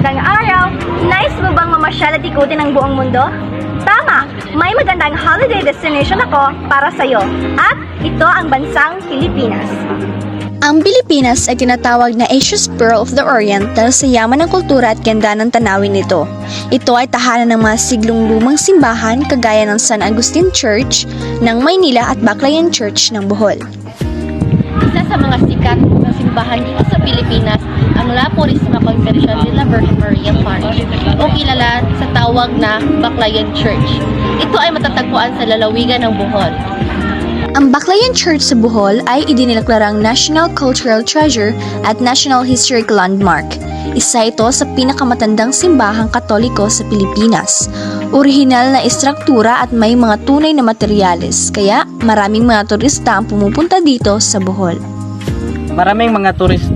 magandang araw! Nice mo bang mamasyal at ikutin ang buong mundo? Tama! May magandang holiday destination ako para sa'yo. At ito ang bansang Pilipinas. Ang Pilipinas ay tinatawag na Asia's Pearl of the Orient dahil sa yaman ng kultura at ganda ng tanawin nito. Ito ay tahanan ng mga siglong lumang simbahan kagaya ng San Agustin Church ng Maynila at Baclayan Church ng Bohol. Isa sa mga sikat na simbahan dito sa Pilipinas ang La Purísima Concepcion de la Virgen Maria Parish o kilala sa tawag na Baclayan Church. Ito ay matatagpuan sa lalawigan ng Bohol. Ang Baclayan Church sa Bohol ay idinilaklarang National Cultural Treasure at National Historic Landmark. Isa ito sa pinakamatandang simbahang Katoliko sa Pilipinas. Orihinal na istruktura at may mga tunay na materyales, kaya maraming mga turista ang pumupunta dito sa Bohol. Maraming mga tourist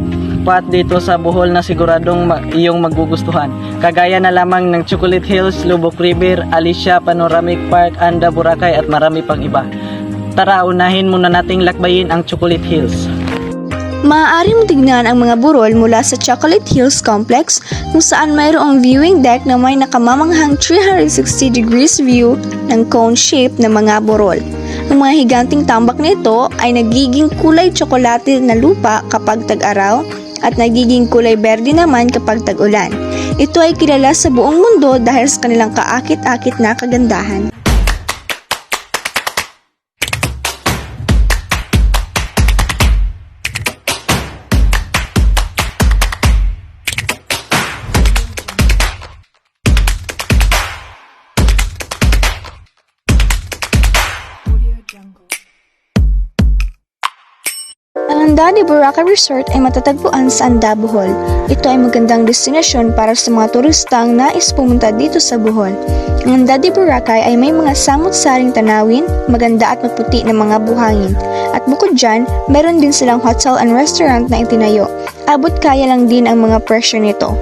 spot dito sa Bohol na siguradong iyong magugustuhan. Kagaya na lamang ng Chocolate Hills, Lubok River, Alicia, Panoramic Park, Anda, Boracay at marami pang iba. Tara, unahin muna nating lakbayin ang Chocolate Hills. Maaari mong tignan ang mga burol mula sa Chocolate Hills Complex kung saan mayroong viewing deck na may nakamamanghang 360 degrees view ng cone shape na mga burol. Ang mga higanting tambak nito ay nagiging kulay tsokolate na lupa kapag tag-araw at nagiging kulay berde naman kapag tag-ulan. Ito ay kilala sa buong mundo dahil sa kanilang kaakit-akit na kagandahan. Ang Anda de Boracay Resort ay matatagpuan sa Anda, Bohol. Ito ay magandang destinasyon para sa mga turistang nais pumunta dito sa Bohol. Ang Anda de Boracay ay may mga samot-saring tanawin, maganda at maputi na mga buhangin. At bukod dyan, meron din silang hotel and restaurant na itinayo. Abot kaya lang din ang mga presyo nito.